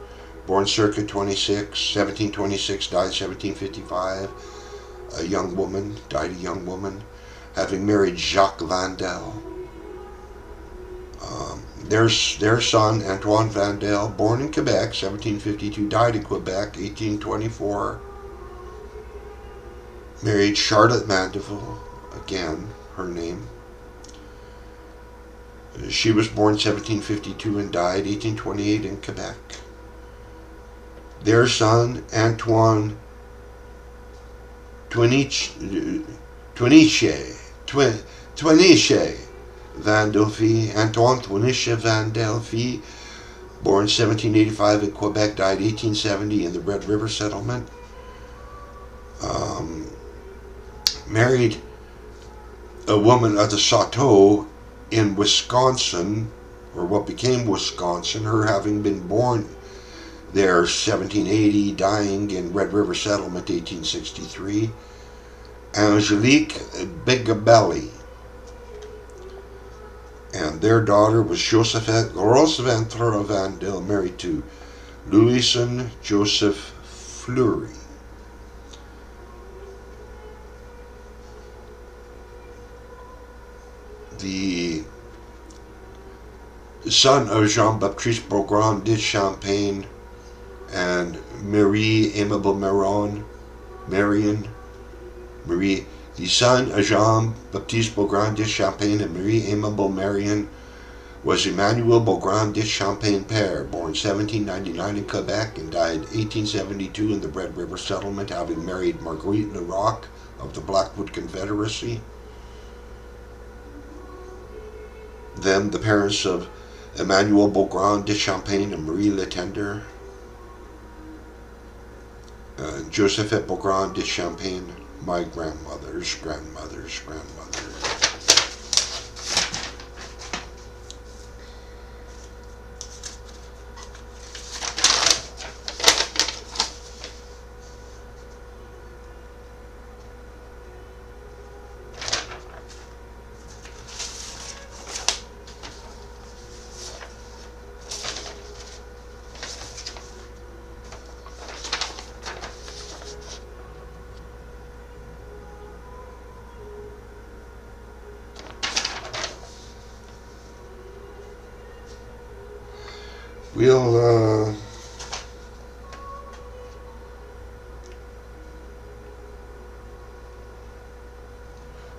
A: born circa 1726, died 1755, a young woman, having married Jacques Vandal. Their son, Antoine Vandal, born in Quebec, 1752, died in Quebec, 1824. Married Charlotte Mandeville, again, her name. She was born 1752 and died 1828 in Quebec. Their son, Antoine Twiniche Vandelphy, Antoine Twiniche Vandelphy, born 1785 in Quebec, died 1870 in the Red River Settlement. Married a woman at the Chateau in Wisconsin, or what became Wisconsin, her having been born there 1780, dying in Red River Settlement 1863. Angelique Bigabelli. And their daughter was Josephette Grosventre Vandal, married to Louison Joseph Fleury. The son of Jean-Baptiste Beaugrand de Champagne and Marie Aimable the son of Jean-Baptiste Beaugrand de Champagne and Marie Aimable Marion was Emmanuel Beaugrand de Champagne Père, born 1799 in Quebec and died 1872 in the Red River Settlement, having married Marguerite Larocque of the Blackfoot Confederacy. Them, the parents of Emmanuel Beaugrand de Champagne and Marie Letender. Josephette Beaugrand de Champagne, my grandmother's grandmother.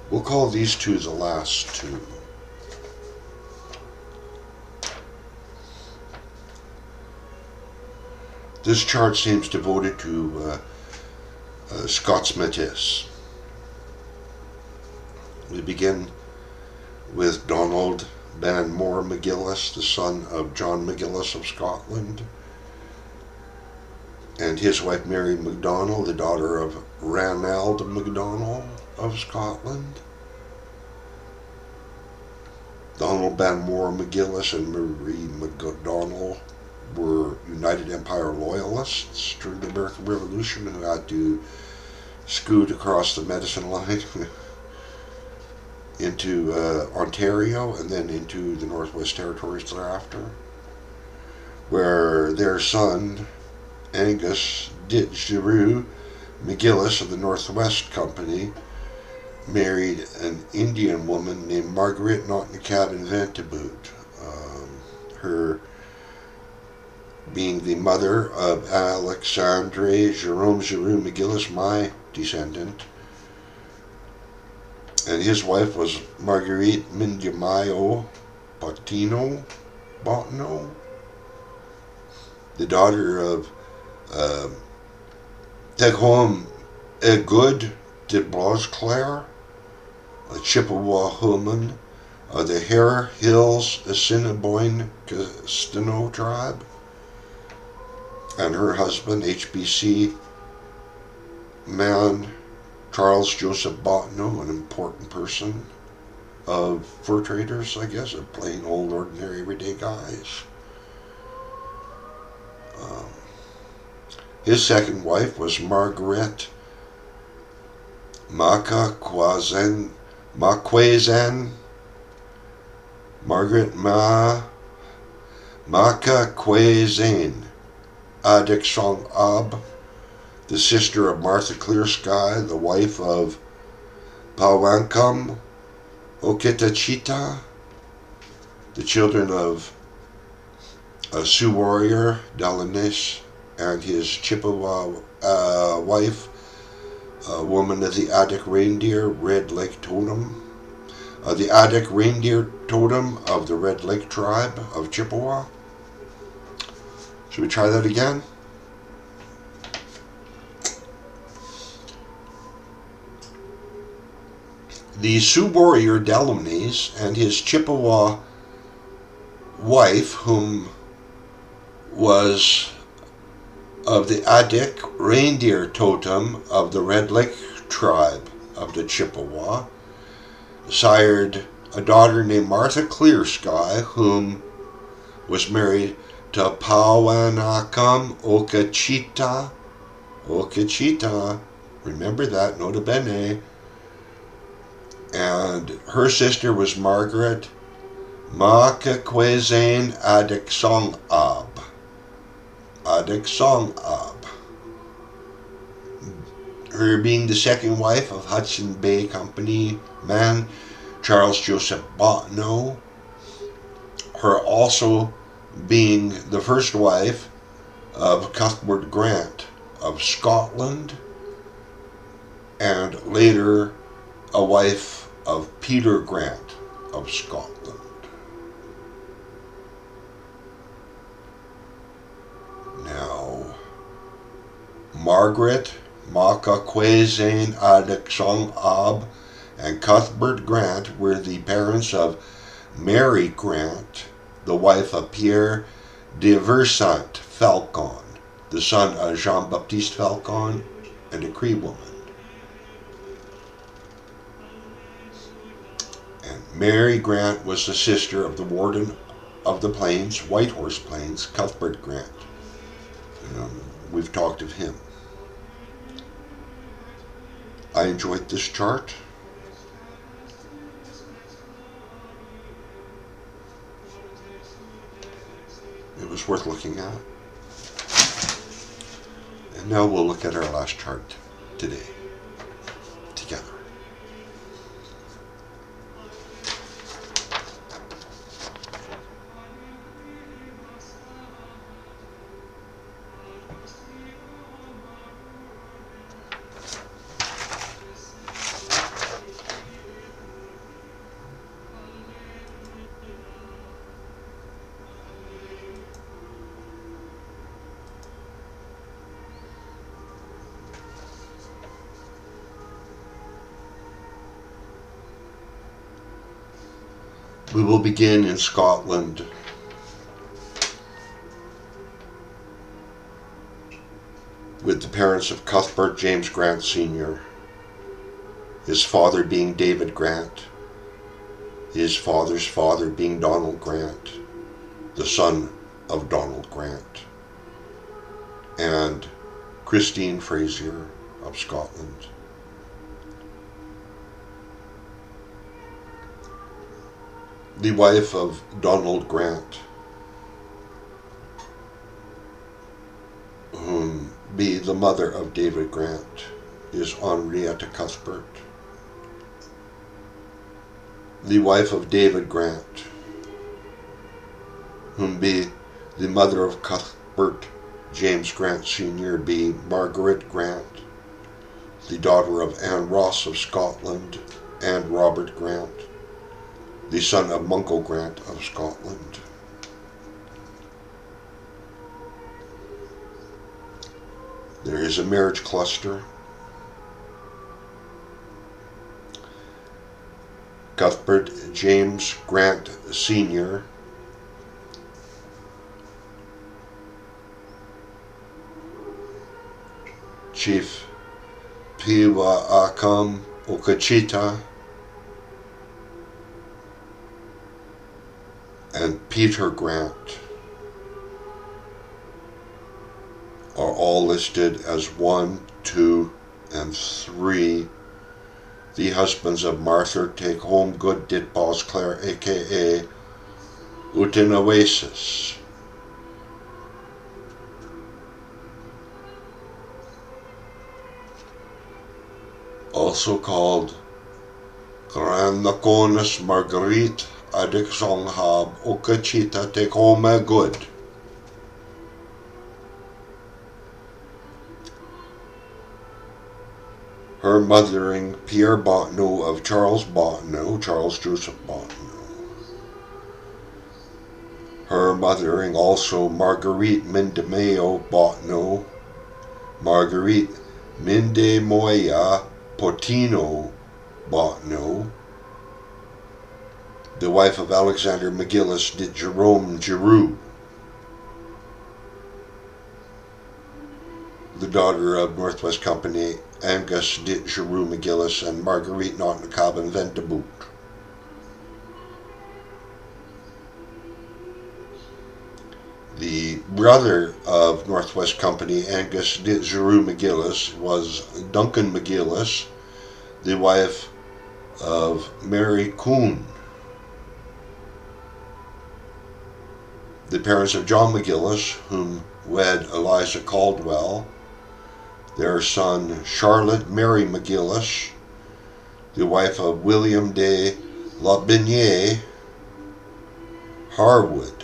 A: We'll call these two the last two. This chart seems devoted to Scots Metis. We begin with Donald Banmore McGillis, the son of John McGillis of Scotland, and his wife Mary MacDonald, the daughter of Ranald MacDonald of Scotland. Donald Banmore McGillis and Marie MacDonald were United Empire loyalists during the American Revolution who had to scoot across the Medicine Line into Ontario and then into the Northwest Territories thereafter, where their son, Angus Giroux McGillis of the Northwest Company, married an Indian woman named Marguerite Not-in-Cabin Venteboot, her being the mother of Alexandre Jerome Giroux McGillis, my descendant, and his wife was Marguerite Mindiamayo Bottineau, the daughter of Teghom Egud de Blanclair, a Chippewa woman of the Hare Hills Assiniboine Castino tribe, and her husband, HBC man Charles Joseph Bottineau, an important person of fur traders, I guess, of plain old ordinary everyday guys. His second wife was Margaret Maquazan, Margaret Maquazan Ahdik Reindeer, the sister of Martha Clearsky, the wife of Pawankam Okitachita, the children of a Sioux warrior, Delonais, and his Chippewa wife, a woman of the Ahdik Reindeer Red Lake Totem, the Ahdik Reindeer Totem of the Red Lake tribe of Chippewa. Should we try that again? The Sioux warrior Delonais and his Chippewa wife, whom was of the Ahdik Reindeer Totem of the Red Lake tribe of the Chippewa, sired a daughter named Martha Clearsky, whom was married to Pawanakam Okachita, remember that, nota bene, and her sister was Margaret Maquazan Ahdik Reindeer, her being the second wife of Hudson Bay Company man Charles Joseph Bottineau, her also being the first wife of Cuthbert Grant of Scotland, and later a wife of Peter Grant of Scotland. Now, Margaret Maquazan Ahdik Reindeer and Cuthbert Grant were the parents of Mary Grant, the wife of Pierre de Versant Falcon, the son of Jean-Baptiste Falcon and a Cree woman. And Mary Grant was the sister of the Warden of the Plains, White Horse Plains, Cuthbert Grant. We've talked of him. I enjoyed this chart. It was worth looking at. And now we'll look at our last chart today, together. We will begin in Scotland. With the parents of Cuthbert James Grant Sr., his father being David Grant, his father's father being Donald Grant, the son of Donald Grant, and Christine Fraser of Scotland. The wife of Donald Grant, whom be the mother of David Grant, is Henrietta Cuthbert. The wife of David Grant, whom be the mother of Cuthbert James Grant Sr., be Margaret Grant, the daughter of Anne Ross of Scotland and Robert Grant, the son of Munro Grant of Scotland. There is a marriage cluster. Cuthbert James Grant Sr., Chief Chippewa Okachita, and Peter Grant are all listed as 1, 2, and 3, the husbands of Martha Take Home Good Dit Boss Claire, aka Utinawasis. Also called Grand Nakonis Marguerite Ahdik Songhab Okachita Take Home Good. Her mothering Pierre Bottineau of Charles Bottineau, Charles Joseph Bottineau. Her mothering also Marguerite Mindemayo Bottineau, Marguerite Mindemoya Potino Bottineau, the wife of Alexander McGillis de Jerome Giroux, the daughter of Northwest Company Angus de Giroux McGillis and Marguerite Notnacabin Venteboot. The brother of Northwest Company Angus de Giroux McGillis was Duncan McGillis, the wife of Mary Coon. The parents of John McGillis, whom wed Eliza Caldwell, their son Charlotte Mary McGillis, the wife of William de Lobinier Harwood,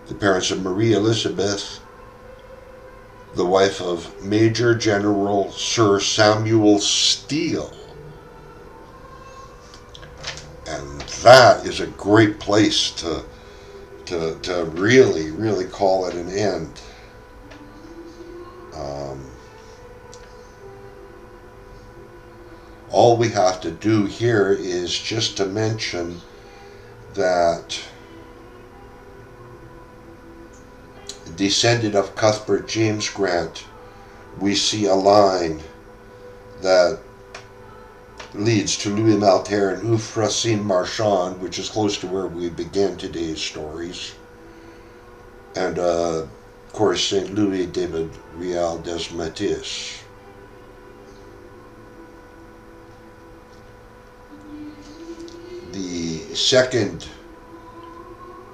A: the parents of Marie Elizabeth, the wife of Major General Sir Samuel Steele. And that is a great place to really call it an end. All we have to do here is just to mention that descended of Cuthbert James Grant, we see a line that leads to Louis Malaterre and Euphrosine Marchand, which is close to where we begin today's stories, and of course St. Louis David Riel des Metis. The second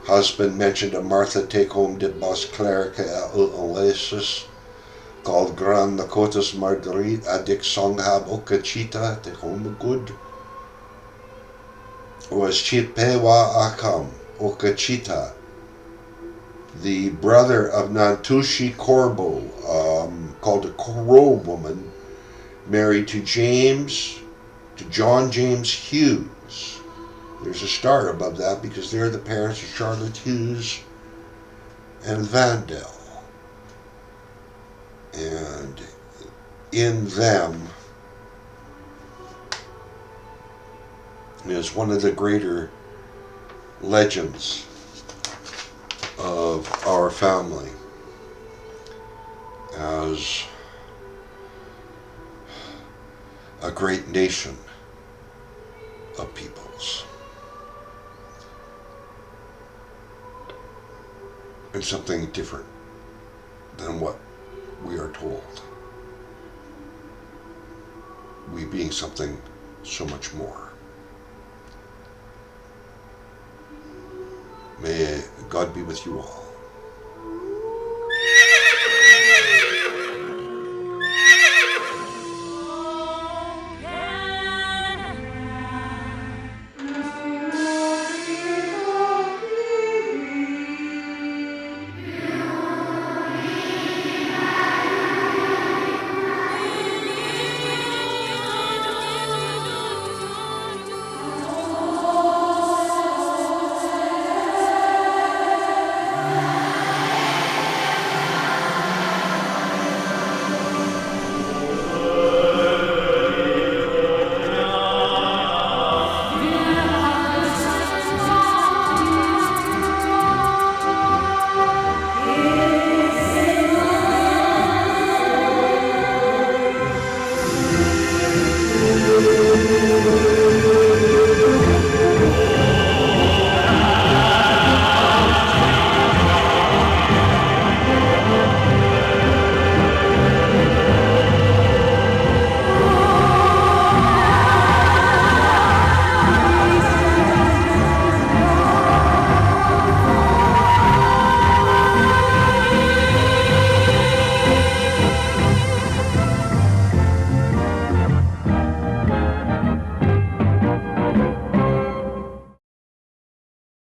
A: husband mentioned a Martha Take Home de Bos Clerica Oasis, called Grand Nakotis Marguerite Ahdik Songhab Okachita Take Home Good, was Chippewa Okachita, the brother of Nantushi Corbo, called a Crow woman, married to John James Hughes. There's a star above that because they're the parents of Charlotte Hughes and Vandal. And in them is one of the greater legends of our family as a great nation of peoples. and something different than what we are told. We being something so much more. May God be with you all.